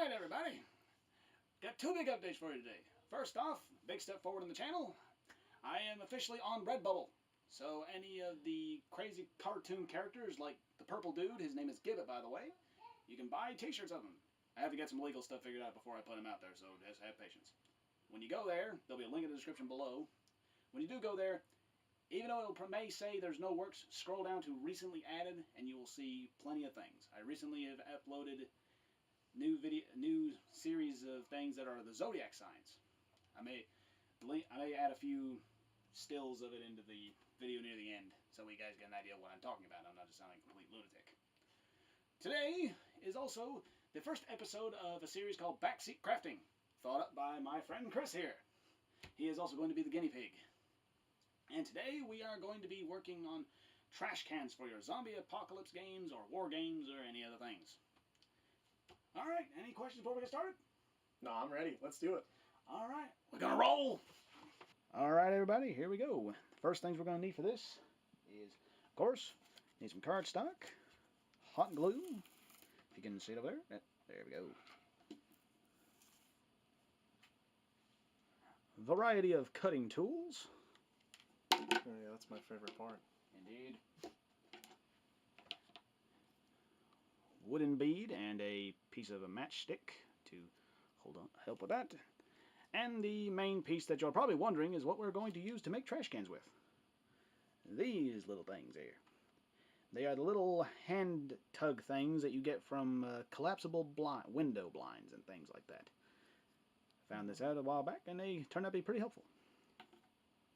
Alright everybody, got two big updates for you today. First off, big step forward in the channel. I am officially on Redbubble. So any of the crazy cartoon characters like the purple dude, his name is Gibbet by the way, you can buy t-shirts of him. I have to get some legal stuff figured out before I put him out there, so just have patience. When you go there, there'll be a link in the description below. When you do go there, even though it may say there's no works, scroll down to recently added and you will see plenty of things. I recently have uploaded new series of things that are the zodiac signs. I may add a few stills of it into the video near the end so you guys get an idea of what I'm talking about. I'm not just sounding a complete lunatic. Today is also the first episode of a series called Backseat Crafting, thought up by my friend Chris here. He is also going to be the guinea pig. And today we are going to be working on trash cans for your zombie apocalypse games or war games or any other things. Alright, any questions before we get started? No, I'm ready. Let's do it. Alright, we're gonna roll! Alright everybody, here we go. First things we're gonna need for this is, of course, need some cardstock, hot glue, if you can see it over there. There we go. Variety of cutting tools. Oh yeah, that's my favorite part. Indeed. Wooden bead and a piece of a matchstick to help with that. And the main piece that you're probably wondering is what we're going to use to make trash cans with. These little things here. They are the little hand tug things that you get from collapsible window blinds and things like that. Found this out a while back and they turned out to be pretty helpful.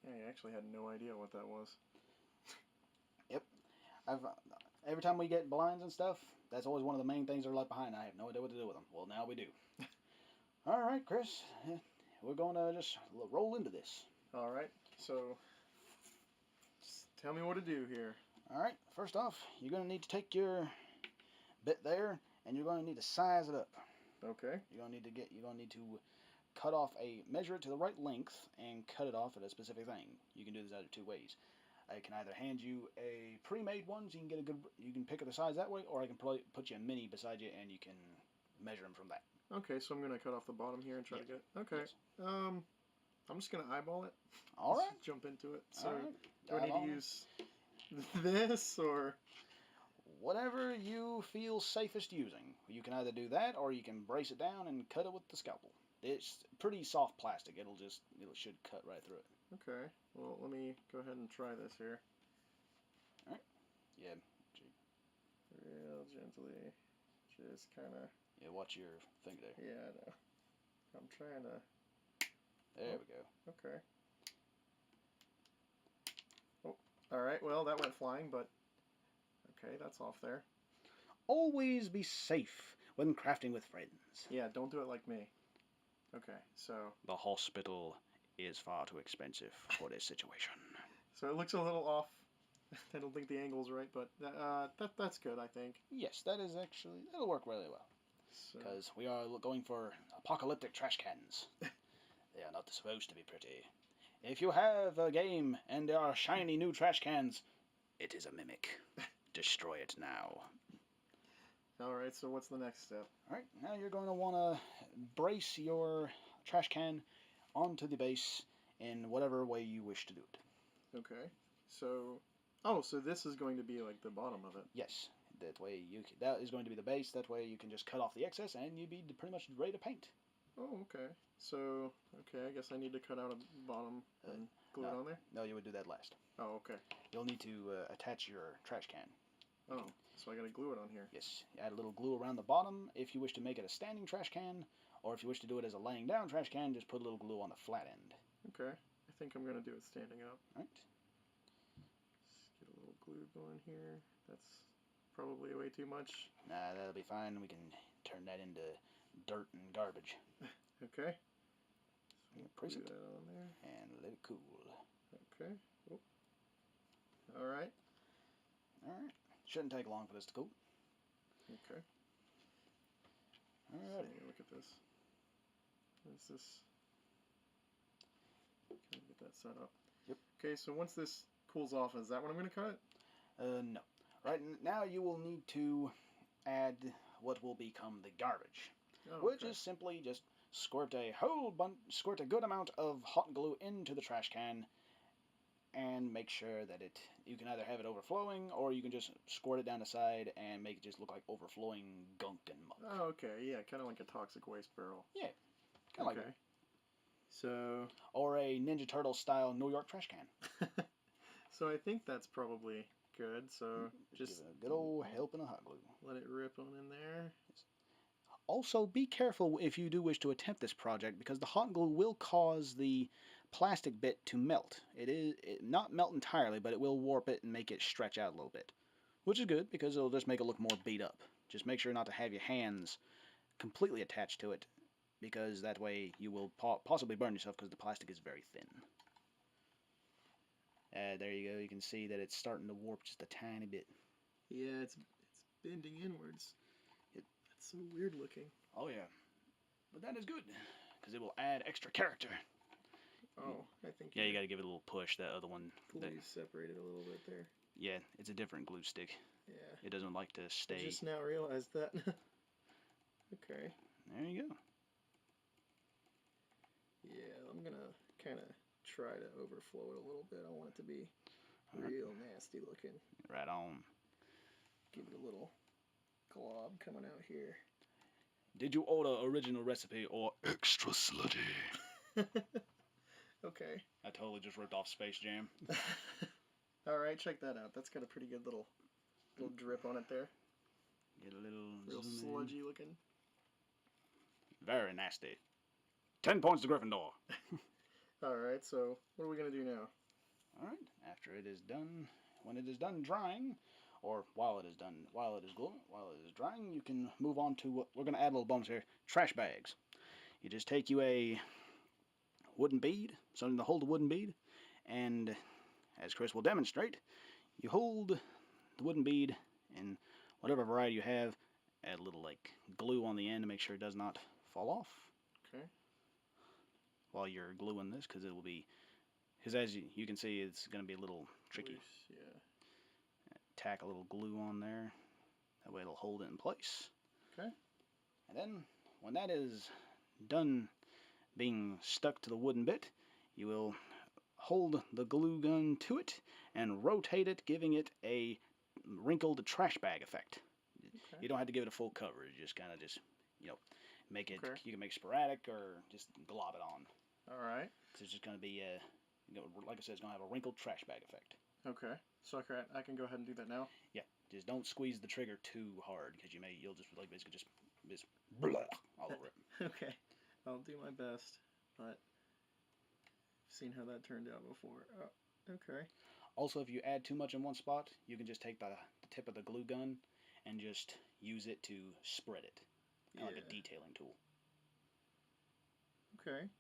Yeah, I actually had no idea what that was. Yep. Every time we get blinds and stuff, that's always one of the main things they're left behind. I have no idea what to do with them. Well, now we do. Alright, Chris. We're going to just roll into this. Alright, so just tell me what to do here. Alright, first off, you're going to need to take your bit there, and you're going to need to size it up. Okay. You're going to need to measure it to the right length and cut it off at a specific thing. You can do this either two ways. I can either hand you a pre-made one so you can pick the size that way, or I can put you a mini beside you and you can measure them from that. Okay, so I'm going to cut off the bottom here and try to get... Okay. Yes. I'm just going to eyeball it. Alright. Let's jump into it. So, right. do I need to use this, or... Whatever you feel safest using. You can either do that, or you can brace it down and cut it with the scalpel. It's pretty soft plastic. It should cut right through it. Okay. Well, let me go ahead and try this here. Alright. Yeah. Real gently. Just kind of... Yeah, watch your finger there. Yeah, I know. I'm trying to... There we go. Okay. Oh, alright. Well, that went flying, but... Okay, that's off there. Always be safe when crafting with friends. Yeah, don't do it like me. Okay, so... The hospital is far too expensive for this situation. So it looks a little off. I don't think the angle's right, but that's good, I think. Yes, that'll work really well. Because we are going for apocalyptic trash cans. They are not supposed to be pretty. If you have a game and there are shiny new trash cans, it is a mimic. Destroy it now. Alright, so what's the next step? Alright, now you're going to want to brace your trash can onto the base in whatever way you wish to do it. Okay, so... Oh, so this is going to be like the bottom of it. Yes, that is going to be the base. That way you can just cut off the excess and you'd be pretty much ready to paint. Oh, okay. So, okay, I guess I need to cut out a bottom and glue it on there? No, you would do that last. Oh, okay. You'll need to attach your trash can. Oh, so I gotta glue it on here. Yes, add a little glue around the bottom if you wish to make it a standing trash can, or if you wish to do it as a laying down trash can, just put a little glue on the flat end. Okay, I think I'm gonna do it standing up. Alright. Get a little glue going here. That's probably way too much. Nah, that'll be fine. We can turn that into dirt and garbage. Okay. So press it that on there. And let it cool. Okay. Oh. Alright. Alright. Shouldn't take long for this to cool. Okay. Alright. So, look at this. What's this? Can I get that set up? Yep. Okay, so once this cools off, is that when I'm going to cut it? No. Right now you will need to add what will become the garbage. Oh, which okay. is simply just squirt a good amount of hot glue into the trash can, and make sure that you can either have it overflowing, or you can just squirt it down the side and make it just look like overflowing gunk and muck. Oh, okay. Yeah, kind of like a toxic waste barrel. Yeah, kind of Okay. like that. So. Or a Ninja Turtle style New York trash can. So I think that's probably good. So just give it a good old helping of hot glue. let it rip on in there. Also, be careful if you do wish to attempt this project, because the hot glue will cause the plastic bit to melt. Not melt entirely, but it will warp it and make it stretch out a little bit, which is good because it'll just make it look more beat up. Just make sure not to have your hands completely attached to it, because that way you will possibly burn yourself, because the plastic is very thin. There you go. You can see that it's starting to warp just a tiny bit. Yeah, it's bending inwards. That's so weird looking. Oh yeah, but that is good because it will add extra character. Oh, I think. Yeah, you got to give it a little push. That other one. Glue separated a little bit there. Yeah, it's a different glue stick. Yeah. It doesn't like to stay. I just now realized that. Okay. There you go. Yeah, I'm gonna kind of try to overflow it a little bit. I want it to be real nasty looking. Right on. Give it a little glob coming out here. Did you order original recipe or extra slutty? Okay. I totally just ripped off Space Jam. All right, check that out. That's got a pretty good little drip on it there. Get a little Real sludgy looking. Very nasty. 10 points to Gryffindor. All right, so what are we gonna do now? All right. After it is done, when it is done drying, or while it is drying, you can move on to what we're gonna add a little bonus here: trash bags. You just take you a wooden bead, something to hold the wooden bead, and as Chris will demonstrate, you hold the wooden bead in whatever variety you have. Add a little like glue on the end to make sure it does not fall off. Okay. While you're gluing this, because it will be, because as you can see, it's going to be a little tricky. Loose, yeah. Tack a little glue on there. That way it'll hold it in place. Okay. And then when that is done being stuck to the wooden bit, you will hold the glue gun to it and rotate it, giving it a wrinkled trash bag effect. Okay. You don't have to give it a full cover. You just kind of make it. Okay. You can make it sporadic or just glob it on. All right. So it's just going to be, like I said, it's going to have a wrinkled trash bag effect. Okay. So I can go ahead and do that now. Yeah. Just don't squeeze the trigger too hard, because you'll just like basically just blah all over it. Okay. I'll do my best, but I've seen how that turned out before. Oh, okay. Also, if you add too much in one spot, you can just take the tip of the glue gun and just use it to spread it. Kind of like a detailing tool. Okay.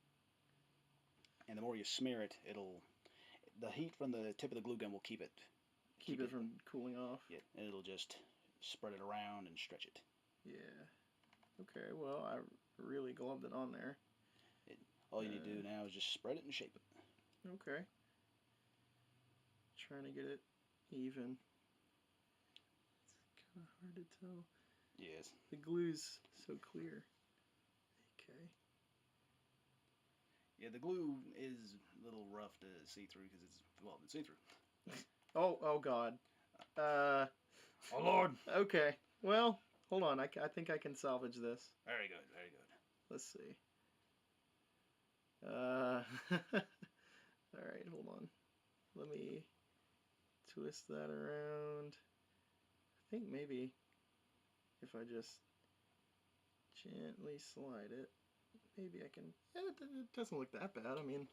And the more you smear it, the heat from the tip of the glue gun will keep it from cooling off. Yeah, and it'll just spread it around and stretch it. Yeah. Okay, well, I really glubbed it on there. All you need to do now is just spread it and shape it. Okay. Trying to get it even. It's kind of hard to tell. Yes. The glue's so clear. Okay. Yeah, the glue is a little rough to see through because it's see-through. Oh God. Oh Lord. Okay. Well, hold on. I think I can salvage this. Very good. Very good. Let's see. All right. Hold on. Let me twist that around. I think maybe if I just gently slide it, maybe I can. It doesn't look that bad. I mean,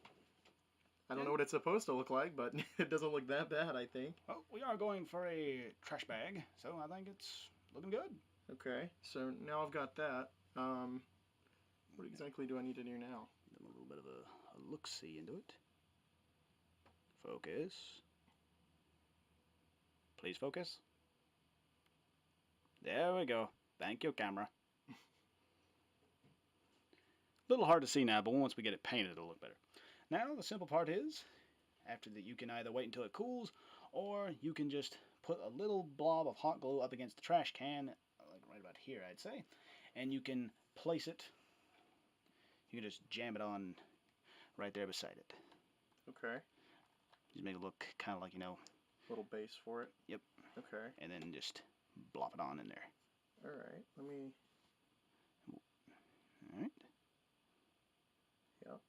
I don't know what it's supposed to look like, but it doesn't look that bad, I think. Well, we are going for a trash bag, so I think it's looking good. Okay, so now I've got that. What exactly do I need to do now? A little bit of a look-see into it. Focus. Please focus. There we go. Thank you, camera. A little hard to see now, but once we get it painted, it'll look better. Now, the simple part is, after that, you can either wait until it cools, or you can just put a little blob of hot glue up against the trash can, like right about here, I'd say, and you can place it. You can just jam it on right there beside it. Okay. Just make it look kind of like, you know. Little base for it. Yep. Okay. And then just blop it on in there. All right. Let me. All right. Yep.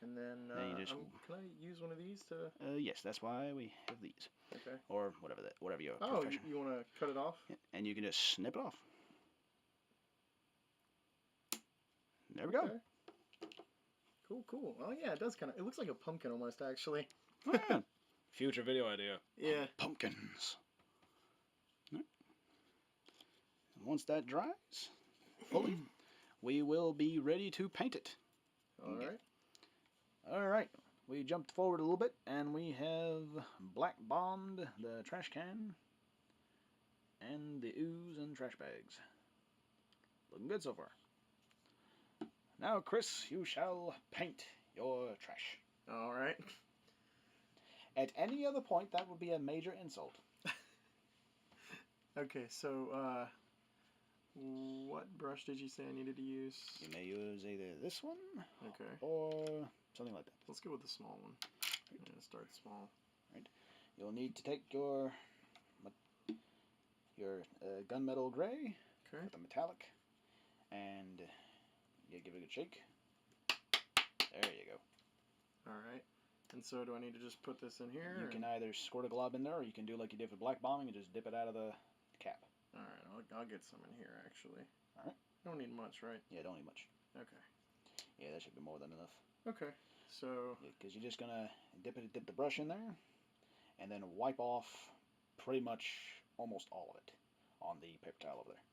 And then, you just, can I use one of these to? Yes, that's why we have these. Okay. Or whatever your Oh, profession. you want to cut it off? Yeah, and you can just snip it off. There we go. Okay. Cool, cool. Oh yeah, it does kind of. It looks like a pumpkin almost, actually. Oh, yeah. Future video idea. Yeah. Pumpkins. Right. Once that dries fully, we will be ready to paint it. All right. All right. We jumped forward a little bit, and we have black bombed the trash can and the ooze and trash bags. Looking good so far. Now, Chris, you shall paint your trash. All right. At any other point, that would be a major insult. Okay, so what brush did you say I needed to use? You may use either this one, Okay, or something like that. let's go with the small one. Yeah, start small. Right. You'll need to take your gunmetal gray, Okay. with the metallic, and you give it a good shake. There you go. All right. And so do I need to just put this in here? You can either squirt a glob in there, or you can do like you did for black bombing and just dip it out of the cap. All right, I'll get some in here actually. All right. Don't need much, right? Yeah, don't need much. Okay. Yeah, that should be more than enough. Okay. So. Because you're just gonna dip the brush in there, and then wipe off pretty much almost all of it on the paper towel over there.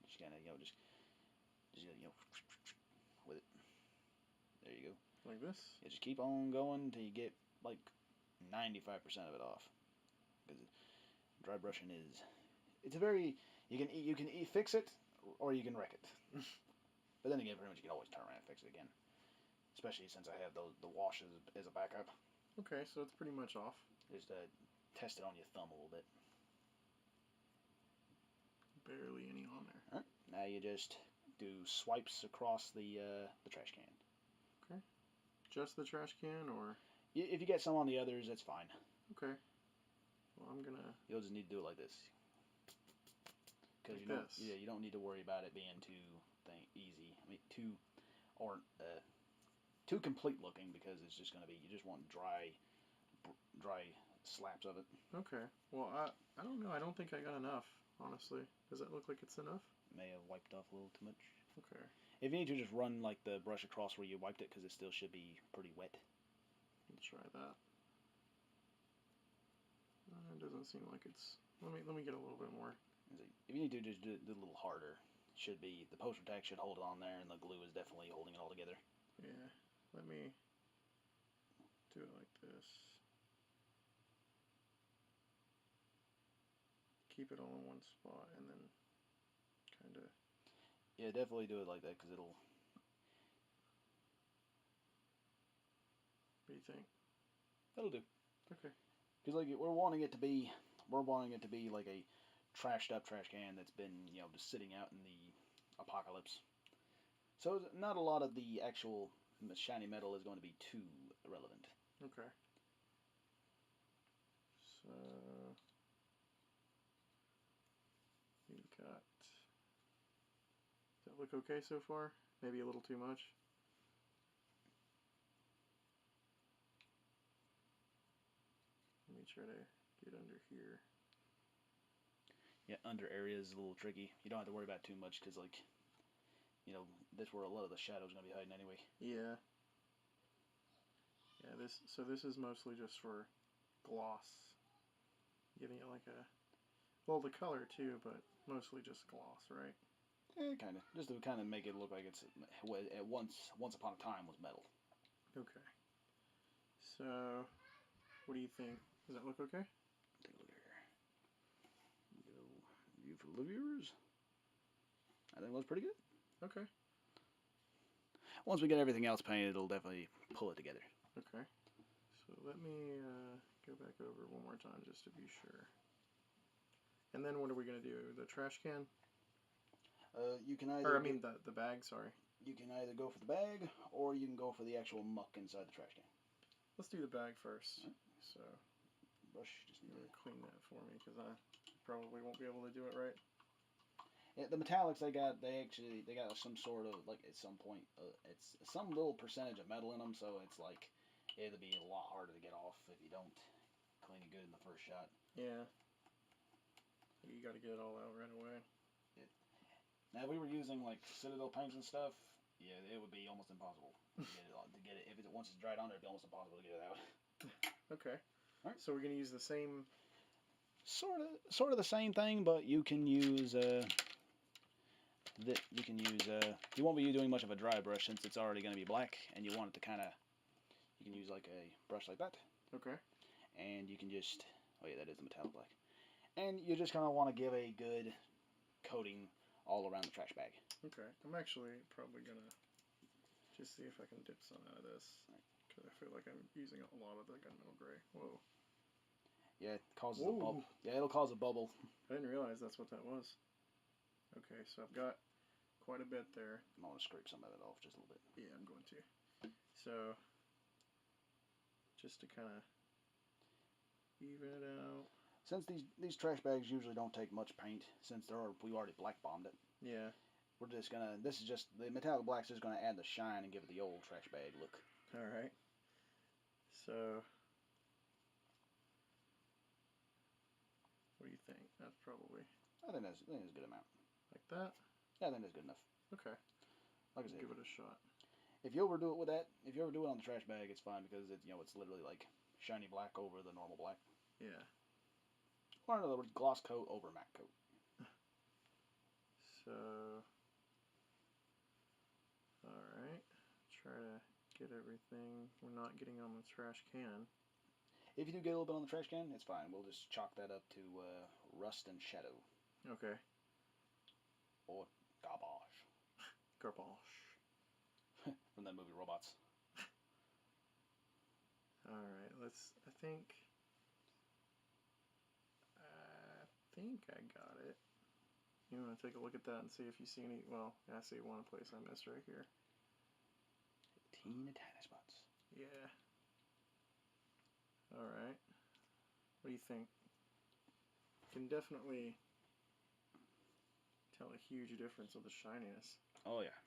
Just kind of just with it. There you go. Like this? Yeah, just keep on going till you get like 95% of it off. Because dry brushing it's a very you can fix it or you can wreck it. But then again, pretty much you can always turn around and fix it again. Especially since I have the wash as a backup. Okay, so it's pretty much off. Just test it on your thumb a little bit. Barely any on there. All right. Now you just do swipes across the trash can. Okay. Just the trash can, or? If you get some on the others, that's fine. Okay. Well, I'm gonna. You'll just need to do it like this. Because you don't need to worry about it being too easy. I mean, too complete looking, because it's just gonna be, you just want dry slaps of it. Okay. Well, I don't know. I don't think I got enough, honestly. Does that look like it's enough? May have wiped off a little too much. Okay. If you need to, just run like the brush across where you wiped it, because it still should be pretty wet. Let's try that. It doesn't seem like it's. Let me get a little bit more. If you need to, just do it a little harder. It should be, the poster tag should hold it on there, and the glue is definitely holding it all together. Yeah. Let me do it like this. Keep it all in one spot, and then kind of. Yeah, definitely do it like that, because it'll. What do you think? That'll do. Okay. Because like we're wanting it to be like a trashed up trash can that's been just sitting out in the apocalypse. So not a lot of the actual shiny metal is going to be too irrelevant. Okay. So we've got. Does that look okay so far? Maybe a little too much. Let me try to get under here. Yeah, under area is a little tricky. You don't have to worry about too much, because like, that's where a lot of the shadow's going to be hiding anyway. Yeah. Yeah, this is mostly just for gloss. Giving it like a, well, the color too, but mostly just gloss, right? Kind of. Just to kind of make it look like it's once upon a time was metal. Okay. So, what do you think? Does that look okay? Take a look here. View for the viewers. I think it looks pretty good. Okay. Once we get everything else painted, it'll definitely pull it together. Okay. So let me go back over one more time just to be sure. And then what are we going to do? The trash can? You can either Or I mean the bag. Sorry. you can either go for the bag or you can go for the actual muck inside the trash can. Let's do the bag first. Alright. So Brush just you need want to... to clean that for me because I probably won't be able to do it right. Yeah, the metallics they got some sort of like at some point it's some little percentage of metal in them, so it's like it'll be a lot harder to get off if you don't clean it good in the first shot. Yeah. You got to get it all out right away. Now, if we were using like Citadel paints and stuff, yeah, it would be almost impossible to get it. If it once it's dried on, it'd be almost impossible to get it out. Okay. All right. So we're gonna use the same. Sort of the same thing, but you can use you won't be doing much of a dry brush since it's already going to be black, and you want it to kind of. You can use like a brush like that. Okay. And you can just. Oh yeah, that is the metallic black. And you just kind of want to give a good coating all around the trash bag. Okay. I'm actually probably gonna just see if I can dip some out of this because I feel like I'm using a lot of the gunmetal gray. Whoa. Yeah, it causes a bubble. Yeah, it'll cause a bubble. I didn't realize that's what that was. Okay, so I've got quite a bit there. I want to scrape some of it off just a little bit. Yeah, I'm going to. So, just to kind of even it out. Since these trash bags usually don't take much paint, since we already black bombed it. Yeah. We're just gonna. This is just the metallic black's just gonna add the shine and give it the old trash bag look. All right. So, what do you think? That's probably. I think that's a good amount. Like that. Yeah, I think that's good enough. Okay. Like I said, give it a shot. If you overdo it with that, if you overdo it on the trash bag, it's fine because it's literally like shiny black over the normal black. Yeah. Or in other words, gloss coat over matte coat. So, alright. Try to get everything we're not getting on the trash can. If you do get a little bit on the trash can, it's fine. We'll just chalk that up to rust and shadow. Okay. Or garbage. Garbage. From that movie Robots. Alright, I think I got it. You want to take a look at that and see if you see any, well, I see one place I missed right here. Teeny tiny spots. Yeah. Alright. What do you think? Can definitely tell a huge difference with the shininess. Oh yeah.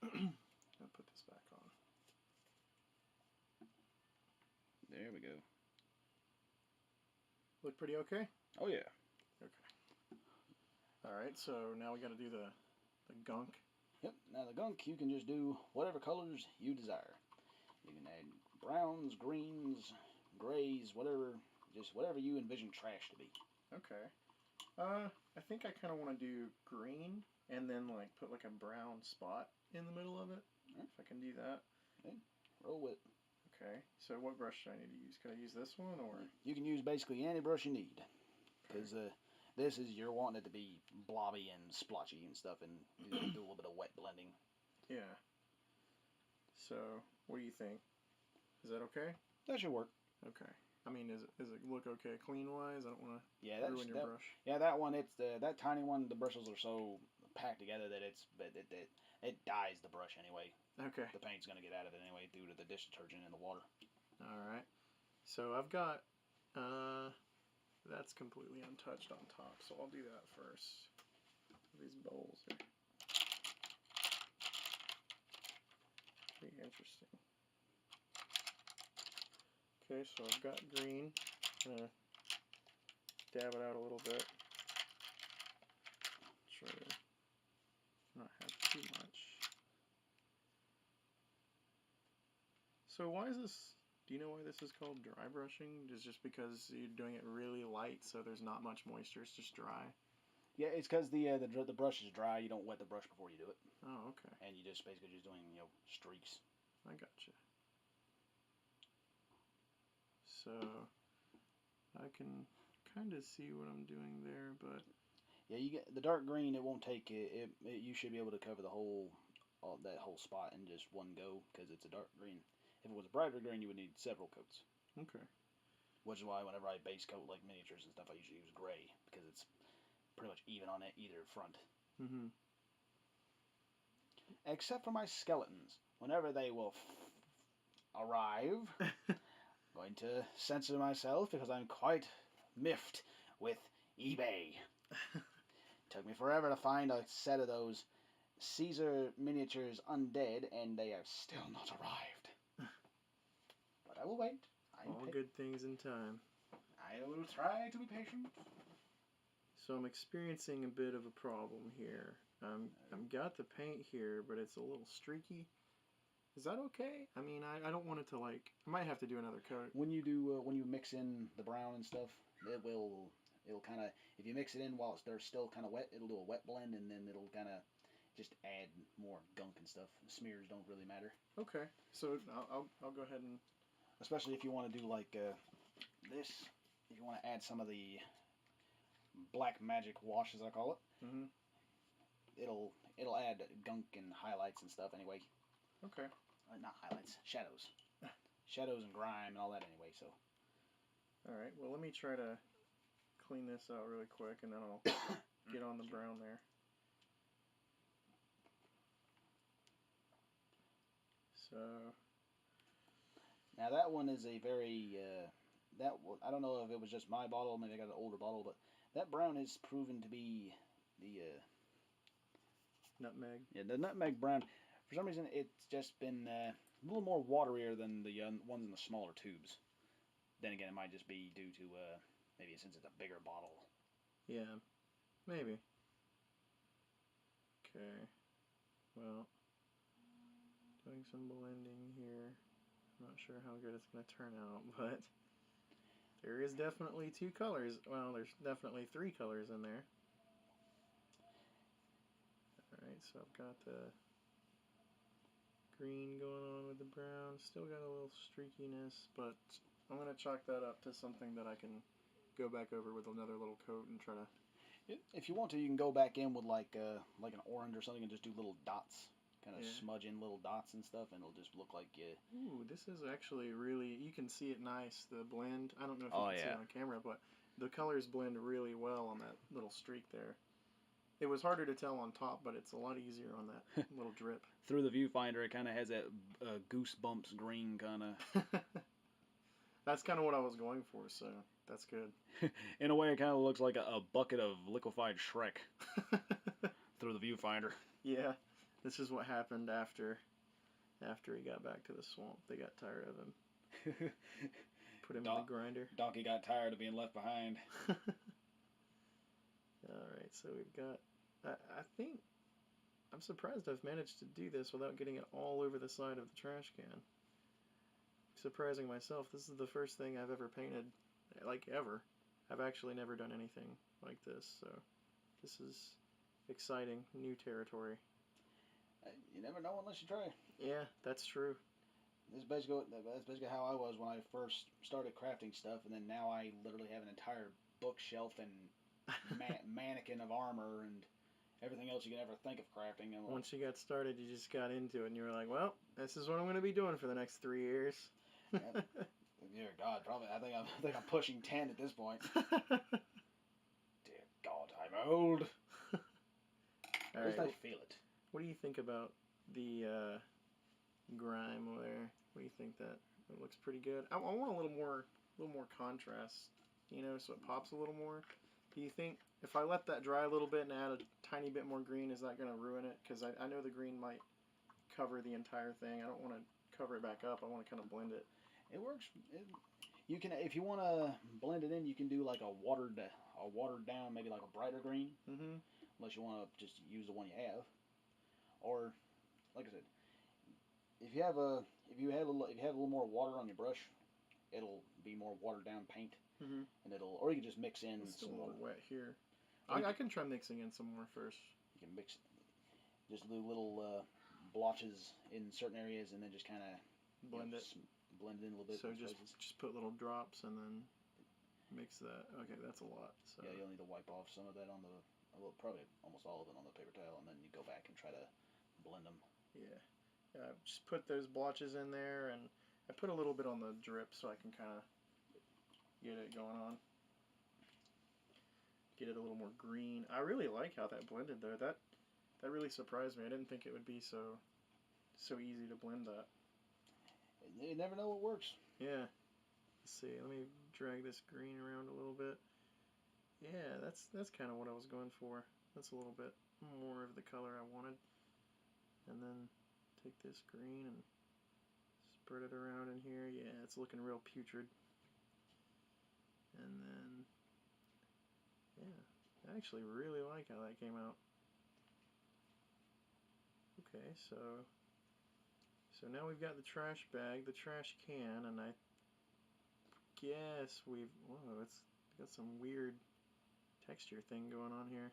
I'll put this back on. There we go. Look pretty okay? Oh yeah. Okay. Alright, so now we gotta do the gunk. Yep, now the gunk you can just do whatever colors you desire. You can add browns, greens, grays, whatever you envision trash to be. Okay. I think I kind of want to do green and then like put like a brown spot in the middle of it. Right. If I can do that. Okay. Roll with it. Okay. So what brush do I need to use? Can I use this one or? You can use basically any brush you need. Because this is you're wanting it to be blobby and splotchy and stuff, and do a little bit of wet blending. Yeah. So what do you think? Is that okay? That should work. Okay. I mean, does it look okay clean wise? I don't want to ruin your brush. Yeah, that one. It's that tiny one. The bristles are so packed together that it dyes the brush anyway. Okay. The paint's gonna get out of it anyway due to the dish detergent in the water. All right. So I've got that's completely untouched on top, so I'll do that first. These bowls are pretty interesting. Okay, so I've got green. I'm gonna dab it out a little bit. Try to not have too much. So why is this? Do you know why this is called dry brushing? Is just because you're doing it really light, so there's not much moisture. It's just dry. Yeah, it's because the brush is dry. You don't wet the brush before you do it. Oh, okay. And you just basically just doing streaks. I gotcha. So I can kind of see what I'm doing there, but yeah, you get the dark green. It won't take it. You should be able to cover that whole spot in just one go because it's a dark green. If it was a brighter green, you would need several coats. Okay. Which is why whenever I base coat like miniatures and stuff, I usually use gray because it's pretty much even on either front. Mm-hmm. Except for my skeletons. Whenever they will arrive, I'm going to censor myself because I'm quite miffed with eBay. Took me forever to find a set of those Caesar miniatures undead, and they have still not arrived. But I will wait. All good things in time. I will try to be patient. So I'm experiencing a bit of a problem here. I've got the paint here, but it's a little streaky. Is that okay? I mean, I don't want it to like. I might have to do another coat. When you mix in the brown and stuff, it'll kind of, if you mix it in while they're still kind of wet, it'll do a wet blend, and then it'll kind of just add more gunk and stuff. Smears don't really matter. Okay, so I'll go ahead and, especially if you want to do like this, if you want to add some of the black magic wash, as I call it. Mm-hmm. It'll add gunk and highlights and stuff anyway. Okay. Not highlights, shadows. Shadows and grime and all that anyway, so. Alright, well let me try to clean this out really quick and then I'll get on the brown there. So. Now that one is a very, I don't know if it was just my bottle, maybe I got an older bottle, but that brown is proven to be the, nutmeg. Yeah, the nutmeg brown. For some reason, it's just been a little more waterier than the ones in the smaller tubes. Then again, it might just be due to maybe since it's a bigger bottle. Yeah, maybe. Okay. Well, doing some blending here. I'm not sure how good it's going to turn out, but there is definitely two colors. Well, there's definitely three colors in there. Alright, so I've got the green going on with the brown. Still got a little streakiness, but I'm going to chalk that up to something that I can go back over with another little coat and try to... If you want to, you can go back in with like an orange or something and just do little dots. Kind of smudge in little dots and stuff, and it'll just look like... Ooh, this is actually really... You can see it nice, the blend. I don't know if you can see it on camera, but the colors blend really well on that little streak there. It was harder to tell on top, but it's a lot easier on that little drip. Through the viewfinder, it kind of has that goosebumps green kind of... That's kind of what I was going for, so that's good. In a way, it kind of looks like a bucket of liquefied Shrek through the viewfinder. Yeah, this is what happened after he got back to the swamp. They got tired of him. Put him in the grinder. Donkey got tired of being left behind. Alright, so we've got... I think... I'm surprised I've managed to do this without getting it all over the side of the trash can. Surprising myself. This is the first thing I've ever painted, like ever. I've actually never done anything like this, so this is exciting, new territory. You never know unless you try. Yeah, that's true. That's basically how I was when I first started crafting stuff, and then now I literally have an entire bookshelf and mannequin of armor and everything else you can ever think of crafting. And once you got started, you just got into it, and you were like, well, this is what I'm going to be doing for the next 3 years. Dear God, probably. I think I'm pushing 10 at this point. Dear God, I'm old. At least I feel it. What do you think about the grime there? What do you think that it looks pretty good? I want a little more contrast, you know, so it pops a little more. Do you think if I let that dry a little bit and add a tiny bit more green, is that going to ruin it? Because I know the green might cover the entire thing. I don't want to cover it back up. I want to kind of blend it. It works. You can, if you want to blend it in, you can do like a watered down, maybe like a brighter green. Mm-hmm. Unless you want to just use the one you have, or like I said, if you have a little more water on your brush, it'll be more watered down paint. Mm-hmm. And or you can just mix in it's some still a little more. wet here. I can try mixing in some more first. You can mix, just do little blotches in certain areas, and then just kind of blend it in a little bit. So just put little drops and then mix that. Okay, that's a lot. So yeah, you'll need to wipe off some of that on the, well, probably almost all of it on the paper towel, and then you go back and try to blend them. Yeah, just put those blotches in there, and I put a little bit on the drip so I can kind of get it going on. get it a little more green. I really like how that blended though. That really surprised me. I didn't think it would be so easy to blend that. You never know what works. Yeah. Let's see. Let me drag this green around a little bit. Yeah, that's kind of what I was going for. That's a little bit more of the color I wanted. And then take this green and spread it around in here. Yeah, it's looking real putrid. And then, yeah, I actually really like how that came out. Okay, so now we've got the trash bag, the trash can, and I guess whoa, it's got some weird texture thing going on here.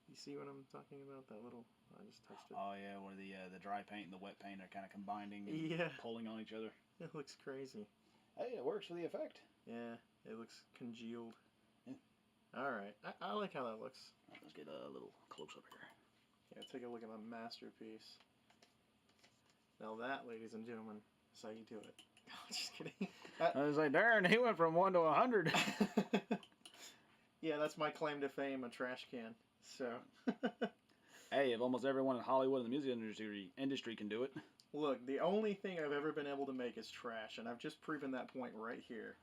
You see what I'm talking about? That little, I just touched it. Oh yeah, where the dry paint and the wet paint are kind of combining and Yeah. pulling on each other. It looks crazy. Hey, it works for the effect. Yeah, it looks congealed. Yeah. Alright, I like how that looks. Let's get a little close up here. Yeah, take a look at my masterpiece. Now that, ladies and gentlemen, is how you do it. Just kidding. I was like, darn, he went from 1 to 100. Yeah, that's my claim to fame, a trash can. So. Hey, if almost everyone in Hollywood and the music industry can do it. Look, the only thing I've ever been able to make is trash, and I've just proven that point right here.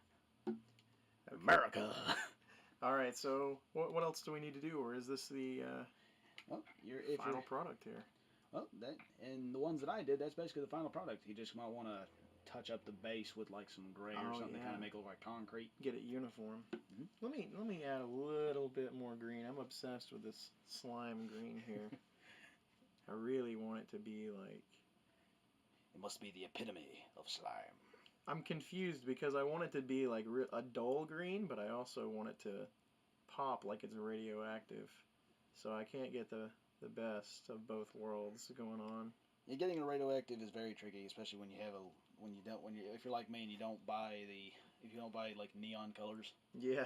Okay. America. Alright, so what else do we need to do, or is this the final product here? Well, and the ones that I did, that's basically the final product. You just might want to touch up the base with like some gray or something to kind of make it look like concrete. Get it uniform. Mm-hmm. Let me add a little bit more green. I'm obsessed with this slime green here. I really want it to be like... It must be the epitome of slime. I'm confused because I want it to be like a dull green, but I also want it to pop like it's radioactive. So I can't get the best of both worlds going on. Yeah, getting a radioactive is very tricky, especially when if you're like me and you don't buy like neon colors. Yeah.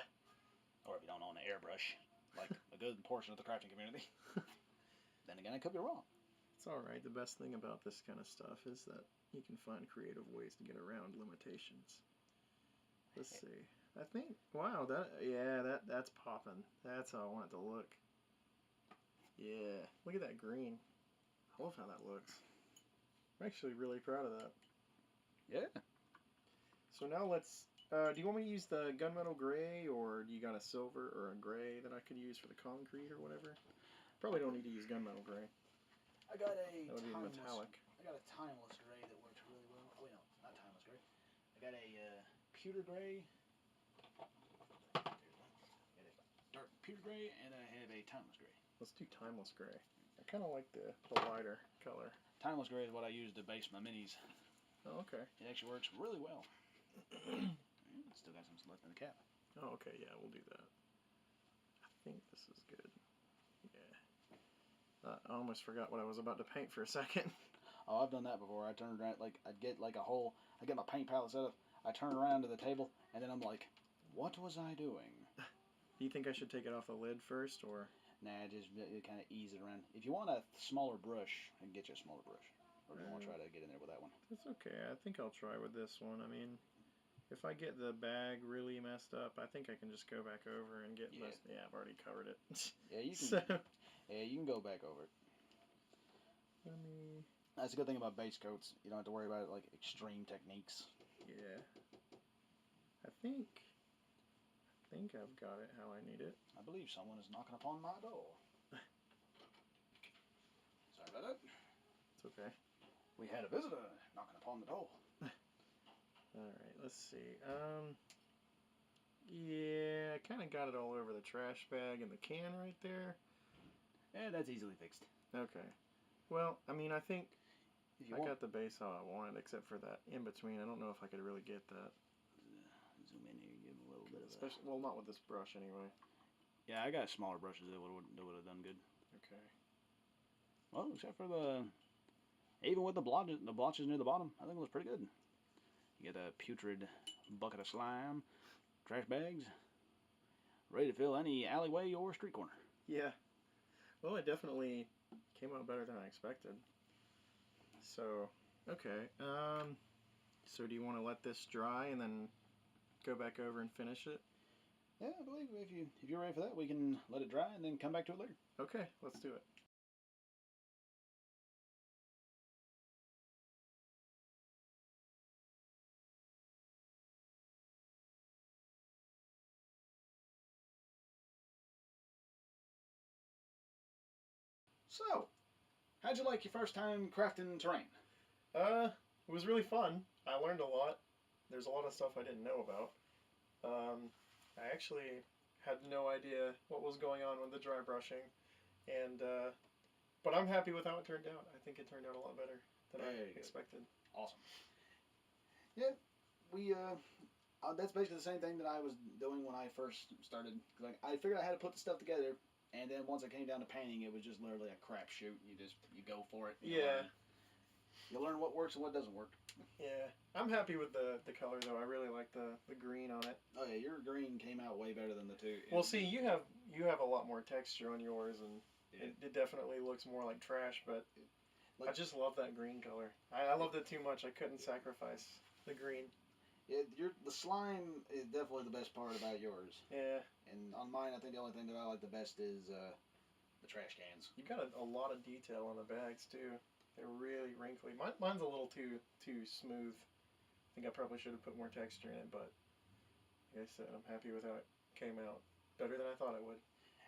Or if you don't own an airbrush, like a good portion of the crafting community. Then again, I could be wrong. It's alright. The best thing about this kind of stuff is that you can find creative ways to get around limitations. Let's see. I think, wow, that's popping. That's how I want it to look. Yeah, look at that green. I love how that looks. I'm actually really proud of that. Yeah. So now let's, do you want me to use the gunmetal gray, or do you got a silver or a gray that I could use for the concrete or whatever? Probably don't need to use gunmetal gray. I got a that would be metallic. I got a timeless gray that works really well. Oh wait, no, not timeless gray. I got a pewter gray. I got a dark pewter gray, and I have a timeless gray. Let's do timeless gray. I kind of like the lighter color. Timeless gray is what I use to base my minis. Oh, okay. It actually works really well. Still got some left in the cap. Oh, okay. Yeah, we'll do that. I think this is good. Yeah. I almost forgot what I was about to paint for a second. Oh, I've done that before. I turned around, like, I'd get like a whole, I get my paint palette set up, I turn around to the table, and then I'm like, what was I doing? Do you think I should take it off the lid first, or? Nah, just kind of ease it around. If you want a smaller brush, I can get you a smaller brush. Or do you want to try to get in there with that one? That's okay. I think I'll try with this one. I mean, if I get the bag really messed up, I think I can just go back over and get most... Yeah, I've already covered it. Yeah, you can. Yeah, you can go back over it. That's a good thing about base coats. You don't have to worry about it, like extreme techniques. Yeah. I think I've got it how I need it. I believe someone is knocking upon my door. Sorry about that. It's okay. We had a visitor knocking upon the door. Alright, let's see. Yeah, I kind of got it all over the trash bag and the can right there. Yeah, that's easily fixed. Okay. Well, I mean, I think if you got the base how I wanted, except for that in between. I don't know if I could really get that. Zoom in here, give him a little bit of that. Well, not with this brush anyway. Yeah, I got smaller brushes that would have done good. Okay. Well, except for even with the blotches near the bottom, I think it looks pretty good. You get a putrid bucket of slime, trash bags, ready to fill any alleyway or street corner. Yeah. Well, it definitely came out better than I expected. So, okay. So do you want to let this dry and then go back over and finish it? Yeah, I believe if you're ready for that, we can let it dry and then come back to it later. Okay, let's do it. So, how'd you like your first time crafting terrain? It was really fun. I learned a lot. There's a lot of stuff I didn't know about. I actually had no idea what was going on with the dry brushing, and but I'm happy with how it turned out. I think it turned out a lot better than I expected. Awesome. Yeah, we that's basically the same thing that I was doing when I first started. Like I figured I had to put the stuff together, and then once I came down to painting, it was just literally a crapshoot. You go for it. You learn what works and what doesn't work. Yeah, I'm happy with the color though. I really like the green on it. Oh yeah, your green came out way better than the two. Well, see, you have a lot more texture on yours, and it definitely looks more like trash. But I just love that green color. I loved it too much. I couldn't sacrifice the green. The slime is definitely the best part about yours. Yeah. And on mine, I think the only thing that I like the best is the trash cans. You got a lot of detail on the bags too. They're really wrinkly. Mine's a little too smooth. I think I probably should have put more texture in it, but like I said, I'm happy with how it came out. Better than I thought it would.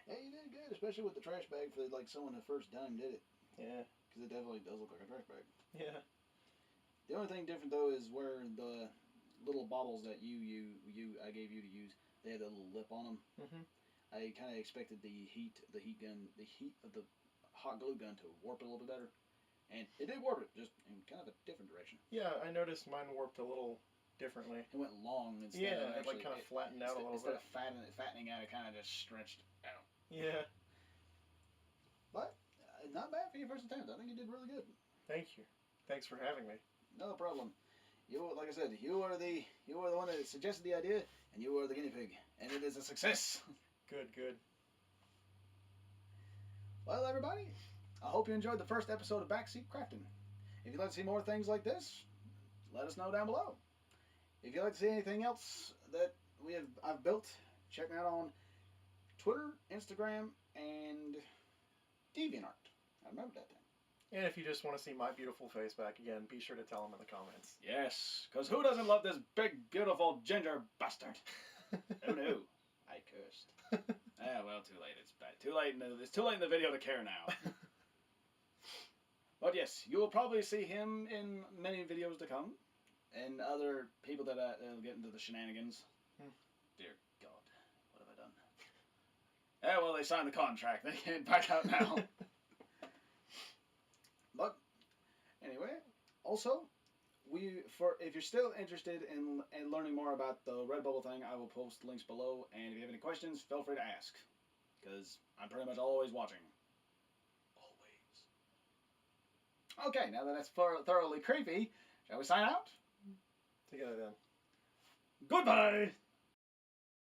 Yeah, you did good, especially with the trash bag for like someone the first time did it. Yeah. Because it definitely does look like a trash bag. Yeah. The only thing different though is where the little bottles that I gave you to use, they had a little lip on them. Mhm. I kind of expected the heat of the hot glue gun to warp it a little bit better. And it did warp it, just in kind of a different direction. Yeah, I noticed mine warped a little differently. It went long instead of actually, like kind of flattened out a little bit. Instead of fattening out, it kind of just stretched out. Yeah. But not bad for your first attempt. I think you did really good. Thank you. Thanks for having me. No problem. Like I said, you are the one that suggested the idea, and you are the guinea pig, and it is a success. Good. Well, everybody, I hope you enjoyed the first episode of Backseat Crafting. If you'd like to see more things like this, let us know down below. If you'd like to see anything else that I've built, check me out on Twitter, Instagram, and DeviantArt. I remember that thing. And if you just want to see my beautiful face back again, be sure to tell them in the comments. Yes, because who doesn't love this big, beautiful ginger bastard? Who knew? I cursed. Well, too late. It's bad. It's too late in the video to care now. But yes, you will probably see him in many videos to come, and other people that will get into the shenanigans. Dear God, what have I done? Well, they signed the contract. They can't back out now. But anyway, also, if you're still interested in learning more about the Redbubble thing, I will post links below. And if you have any questions, feel free to ask, because I'm pretty much always watching. Always. Okay, now that that's thoroughly creepy, shall we sign out? Together then. Goodbye.